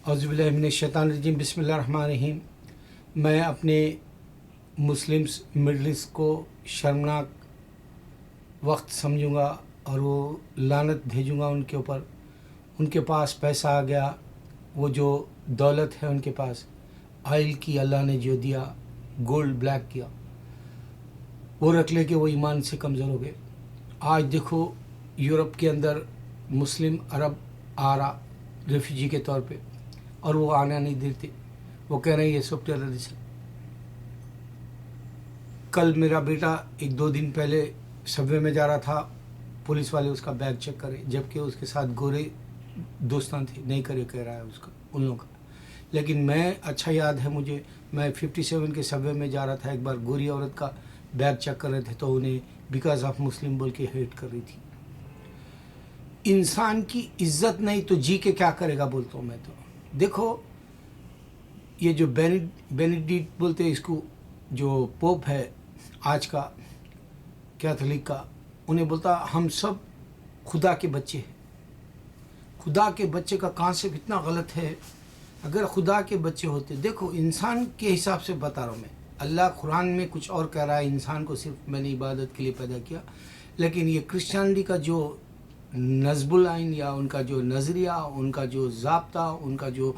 اعوذ باللہ من الشیطان الرجیم بسم اللہ الرحمن الرحیم۔ میں اپنے مسلمس مڈل ایسٹ کو شرمناک وقت سمجھوں گا اور وہ لعنت بھیجوں گا ان کے اوپر۔ ان کے پاس پیسہ آ گیا، وہ جو دولت ہے ان کے پاس، آئل کی اللہ نے جو دیا، گولڈ بلیک کیا، وہ رکھ لے کے وہ ایمان سے کمزور ہو گئے۔ آج دیکھو یورپ کے اندر مسلم عرب آ رہا ریفیوجی کے طور پہ، اور وہ آنا نہیں دیتے، وہ کہہ رہے ہیں یہ سب ٹیررسٹ۔ کل میرا بیٹا ایک دو دن پہلے سب وے میں جا رہا تھا، پولیس والے اس کا بیگ چیک کرے، جبکہ اس کے ساتھ گورے دوستان تھے، نہیں کرے کہہ رہا ہے اس کا، ان لوگوں کا۔ لیکن میں اچھا یاد ہے مجھے، میں 57 کے سب وے میں جا رہا تھا، ایک بار گوری عورت کا بیگ چیک کر رہے تھے تو انہیں بیکاز آف مسلم بول کے ہیٹ کر رہی تھی۔ انسان کی عزت نہیں تو جی کے کیا کرے گا بولتا ہوں میں تو۔ دیکھو یہ جو بینیڈکٹ بولتے ہیں اس کو، جو پوپ ہے آج کا کیتھولک کا، انہیں بولتا ہم سب خدا کے بچے ہیں۔ خدا کے بچے کا کانسیپٹ اتنا غلط ہے۔ اگر خدا کے بچے ہوتے، دیکھو انسان کے حساب سے بتا رہا ہوں میں، اللہ قرآن میں کچھ اور کہہ رہا ہے، انسان کو صرف میں نے عبادت کے لیے پیدا کیا، لیکن یہ کرسچینٹی کا جو نصب العین یا ان کا جو نظریہ، ان کا جو ضابطہ، ان کا جو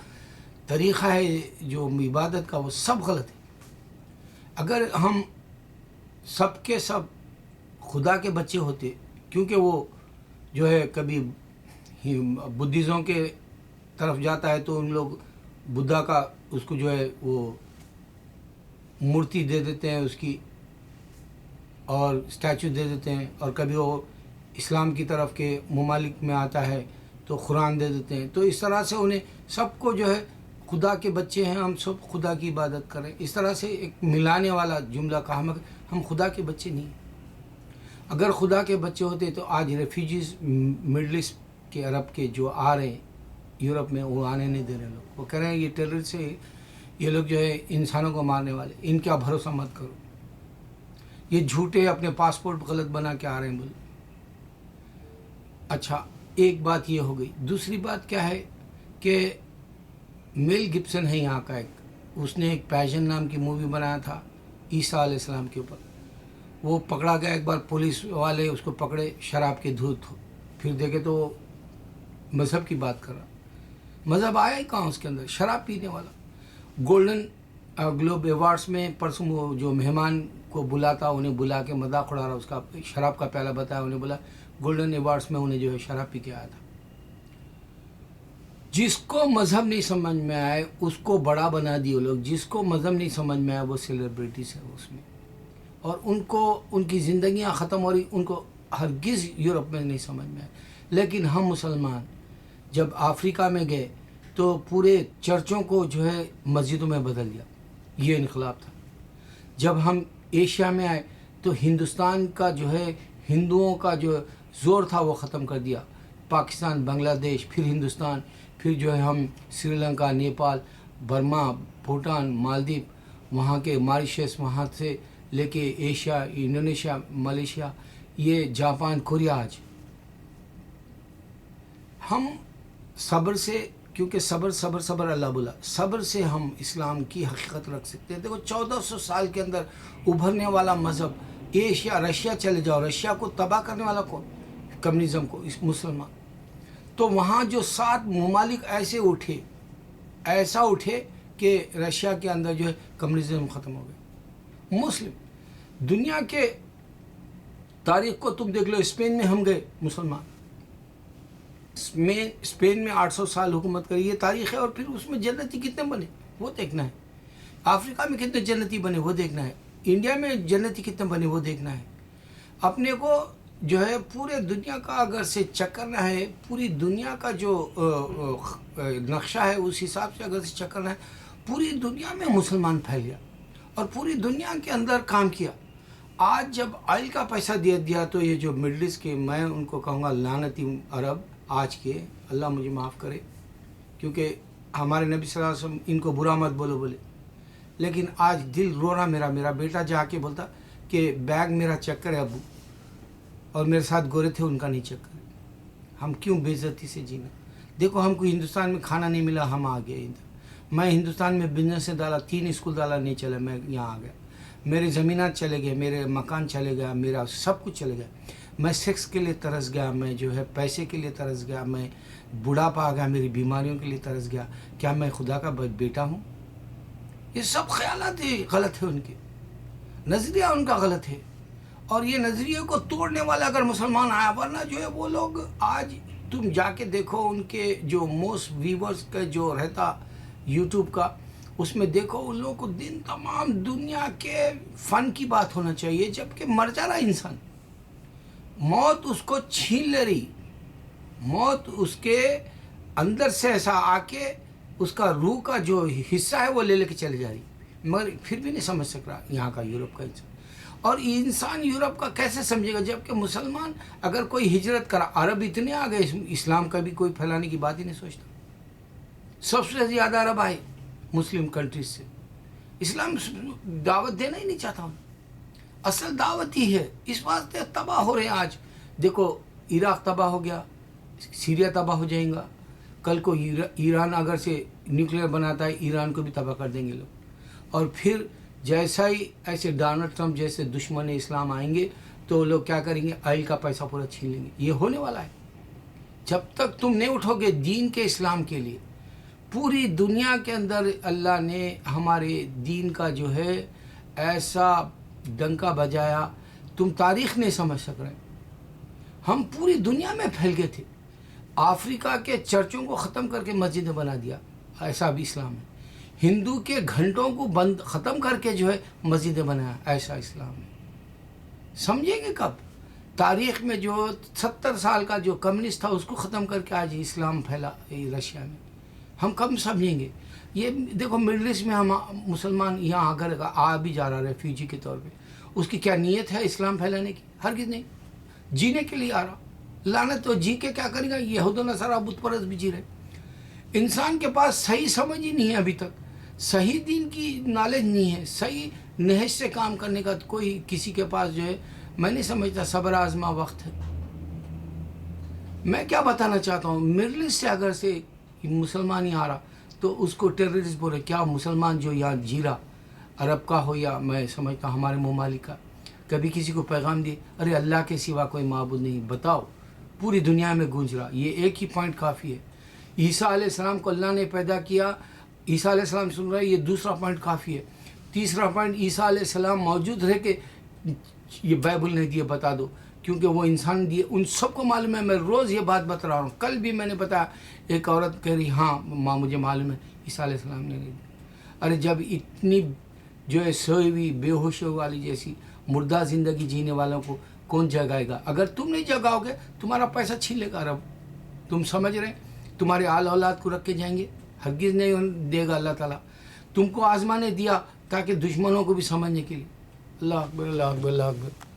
طریقہ ہے جو عبادت کا، وہ سب غلط ہے۔ اگر ہم سب کے سب خدا کے بچے ہوتے، کیونکہ وہ جو ہے کبھی بدھزم کے طرف جاتا ہے تو ان لوگ بدھا کا اس کو جو ہے وہ مورتی دے دیتے ہیں اس کی، اور اسٹیچو دے دیتے ہیں، اور کبھی وہ اسلام کی طرف کے ممالک میں آتا ہے تو قرآن دے دیتے ہیں۔ تو اس طرح سے انہیں سب کو جو ہے خدا کے بچے ہیں، ہم سب خدا کی عبادت کریں، اس طرح سے ایک ملانے والا جملہ کہا، مگر ہم خدا کے بچے نہیں ہیں۔ اگر خدا کے بچے ہوتے تو آج ریفیوجیز مڈل ایسٹ کے عرب کے جو آ رہے ہیں یورپ میں، وہ آنے نہیں دے رہے لوگ، وہ کہہ رہے ہیں یہ ٹیررسٹ سے، یہ لوگ جو ہے انسانوں کو مارنے والے، ان کا بھروسہ مت کرو، یہ جھوٹے اپنے پاسپورٹ غلط بنا کے آ رہے ہیں بولے۔ اچھا ایک بات یہ ہو گئی۔ دوسری بات کیا ہے کہ میل گبسن ہے یہاں کا، ایک اس نے ایک پیشن نام کی مووی بنایا تھا عیسیٰ علیہ السلام کے اوپر۔ وہ پکڑا گیا ایک بار، پولیس والے اس کو پکڑے شراب کے دھوت، پھر دیکھے تو وہ مذہب کی بات کر رہا۔ مذہب آیا ہی کہاں اس کے اندر، شراب پینے والا۔ گولڈن گلوب ایوارڈس میں پرسوں وہ جو مہمان کو بلاتا، انہیں بلا کے مذاق اڑا رہا، اس کا شراب کا پیالہ بتایا، انہیں بولا گولڈن ایوارڈس میں انہیں جو ہے شراب پی کے آیا تھا۔ جس کو مذہب نہیں سمجھ میں آئے اس کو بڑا بنا دیے لوگ، جس کو مذہب نہیں سمجھ میں آئے وہ سیلیبریٹیز ہے اس میں، اور ان کو ان کی زندگیاں ختم ہو رہی، ان کو ہرگز یورپ میں نہیں سمجھ میں آئے۔ لیکن ہم مسلمان جب افریقہ میں گئے تو پورے چرچوں کو جو ہے مسجدوں میں بدل دیا، یہ انقلاب تھا۔ جب ہم ایشیا میں آئے تو ہندوستان کا جو ہے ہندوؤں کا جو زور تھا وہ ختم کر دیا۔ پاکستان، بنگلہ دیش، پھر ہندوستان، پھر جو ہے ہم سری لنکا، نیپال، برما، بھوٹان، مالدیپ، وہاں کے ماریشس، وہاں سے لے کے ایشیا، انڈونیشیا، ملیشیا، یہ جاپان، کوریا۔ آج ہم صبر سے، کیونکہ صبر اللہ بولا، صبر سے ہم اسلام کی حقیقت رکھ سکتے ہیں۔ دیکھو 1400 سال کے اندر ابھرنے والا مذہب، ایشیا، رشیا چلے جاؤ، رشیا کو تباہ کرنے والا کون؟ کمیونزم کو، اس مسلمان۔ تو وہاں جو 7 ممالک ایسا اٹھے کہ رشیا کے اندر جو ہے کمیونزم ختم ہو گئے۔ مسلم دنیا کے تاریخ کو تم دیکھ لو، اسپین میں ہم گئے مسلمان، اسپین میں 800 سال حکومت کری، یہ تاریخ ہے، اور پھر اس میں جنتی کتنے بنے وہ دیکھنا ہے۔ افریقہ میں کتنے جنتی بنے وہ دیکھنا ہے۔ انڈیا میں جنتی کتنے بنے وہ دیکھنا ہے۔ اپنے کو جو ہے پورے دنیا کا اگر سے چیک کرنا ہے، پوری دنیا کا جو نقشہ ہے اس حساب سے اگر سے چیک کرنا ہے، پوری دنیا میں مسلمان پھیل گیا اور پوری دنیا کے اندر کام کیا۔ آج جب آئل کا پیسہ دے دیا تو یہ جو مڈل ایسٹ کے، میں ان کو کہوں گا لعنتی عرب آج کے، اللہ مجھے معاف کرے، کیونکہ ہمارے نبی صلی اللہ علیہ وسلم ان کو برا مت بولو بولے، لیکن آج دل رو رہا میرا بیٹا جا کے بولتا کہ بیگ میرا چیک کرے ابو، اور میرے ساتھ گورے تھے ان کا نہیں چیک کرے۔ ہم کیوں بے عزتی سے جینا؟ دیکھو ہم کو ہندوستان میں کھانا نہیں ملا، ہم آ گئے ادھر. میں ہندوستان میں بزنس سے ڈالا، 3 اسکول ڈالا، نہیں چلا، میں یہاں آ گیا. میرے زمینات چلے گئے، میرے مکان چلے گیا، میرا سب کچھ چلے گیا. میں سیکس کے لیے ترس گیا، میں جو ہے پیسے کے لیے ترس گیا، میں بڑھاپا آ گیا، میری بیماریوں کے لیے ترس گیا. کیا میں خدا کا بیٹا ہوں؟ یہ سب خیالات غلط ہے، ان کے نظریہ ان کا غلط ہے. اور یہ نظریے کو توڑنے والا اگر مسلمان آیا، ورنہ جو ہے وہ لوگ آج تم جا کے دیکھو ان کے جو موسٹ ویورز کا جو رہتا یوٹیوب کا، اس میں دیکھو ان لوگوں کو دن تمام دنیا کے فن کی بات ہونا چاہیے، جبکہ مر جا رہا انسان، موت اس کو چھین لے رہی، موت اس کے اندر سے ایسا آ کے اس کا روح کا جو حصہ ہے وہ لے کے چلے جا رہی، مگر پھر بھی نہیں سمجھ سک رہا یہاں کا یورپ کا انسان. اور انسان یورپ کا کیسے سمجھے گا جبکہ مسلمان اگر کوئی ہجرت کرا، عرب اتنے آ گئے اسلام کا بھی کوئی پھیلانے کی بات ہی نہیں سوچتا. سب سے زیادہ عرب آئے مسلم کنٹریز سے، اسلام دعوت دینا ہی نہیں چاہتا ہوں. اصل دعوت ہی ہے، اس واسطے تباہ ہو رہے ہیں. آج دیکھو عراق تباہ ہو گیا، سیریا تباہ ہو جائیں گا، کل کو ایران اگر سے نیوکلیر بناتا ہے ایران کو بھی تباہ کر دیں گے لوگ. اور پھر جیسا ہی ایسے ڈونلڈ ٹرمپ جیسے دشمن اسلام آئیں گے تو لوگ کیا کریں گے، آئل کا پیسہ پورا چھین لیں گے. یہ ہونے والا ہے جب تک تم نہیں اٹھو گے دین کے اسلام کے لیے. پوری دنیا کے اندر اللہ نے ہمارے دین کا جو ہے ایسا ڈنکا بجایا، تم تاریخ نہیں سمجھ سک رہے. ہم پوری دنیا میں پھیل گئے تھے، افریقہ کے چرچوں کو ختم کر کے مسجدیں بنا دیا، ایسا بھی اسلام ہے. ہندو کے گھنٹوں کو ختم کر کے جو ہے مسجدیں بنایا، ایسا اسلام ہے. سمجھیں گے کب؟ تاریخ میں جو 70 سال کا جو کمیونسٹ تھا اس کو ختم کر کے آج اسلام پھیلا رشیا میں. ہم کب سمجھیں گے؟ یہ دیکھو مڈل ایسٹ میں ہم مسلمان یہاں اگر آ بھی جا رہا ریفیوجی کے طور پہ، اس کی کیا نیت ہے اسلام پھیلانے کی؟ ہرگز نہیں. جینے کے لیے آ رہا، لعنت تو جی کے کیا کرے گا؟ یہود و نصارہ بت پرست بھی جی رہے. انسان کے پاس صحیح سمجھ ہی نہیں ہے، ابھی تک صحیح دین کی نالج نہیں ہے، صحیح نہج سے کام کرنے کا کوئی کسی کے پاس جو ہے. میں نہیں سمجھتا صبر آزما وقت ہے. میں کیا بتانا چاہتا ہوں، مڈل ایسٹ سے اگر سے مسلمان ہی آ رہا تو اس کو ٹیررسٹ بولے. کیا مسلمان جو یہاں جی رہا، عرب کا ہو یا میں سمجھتا ہوں ہمارے ممالک کا، کبھی کسی کو پیغام دیے ارے اللہ کے سوا کوئی معبود نہیں؟ بتاؤ، پوری دنیا میں گونج رہا. یہ ایک ہی پوائنٹ کافی ہے. عیسیٰ علیہ السلام کو اللہ نے پیدا کیا، عیسیٰ علیہ السلام سن رہا ہے، یہ دوسرا پوائنٹ کافی ہے. تیسرا پوائنٹ، عیسیٰ علیہ السلام موجود رہ کے یہ بائبل نہیں دیے، بتا دو، کیونکہ وہ انسان دیے. ان سب کو معلوم ہے، میں روز یہ بات بتا رہا ہوں. کل بھی میں نے بتایا، ایک عورت کہہ رہی ہاں ماں مجھے معلوم ہے عیسیٰ علیہ السلام نے نہیں دی. ارے جب اتنی جو ہے سوئی ہوئی بے ہوش والی جیسی مردہ زندگی جینے والوں کو کون جگائے گا؟ اگر تم نہیں جگاؤ گے تمہارا پیسہ چھین لے گا رب. تم سمجھ رہے ہیں؟ تمہارے آل اولاد کو رکھ کے جائیں گے، ہرگز نہیں دے گا اللہ تعالیٰ. تم کو آزمانے دیا تاکہ دشمنوں کو بھی سمجھنے کے لیے. اللہ اکبر، اللہ اکبر، اللہ اکبر.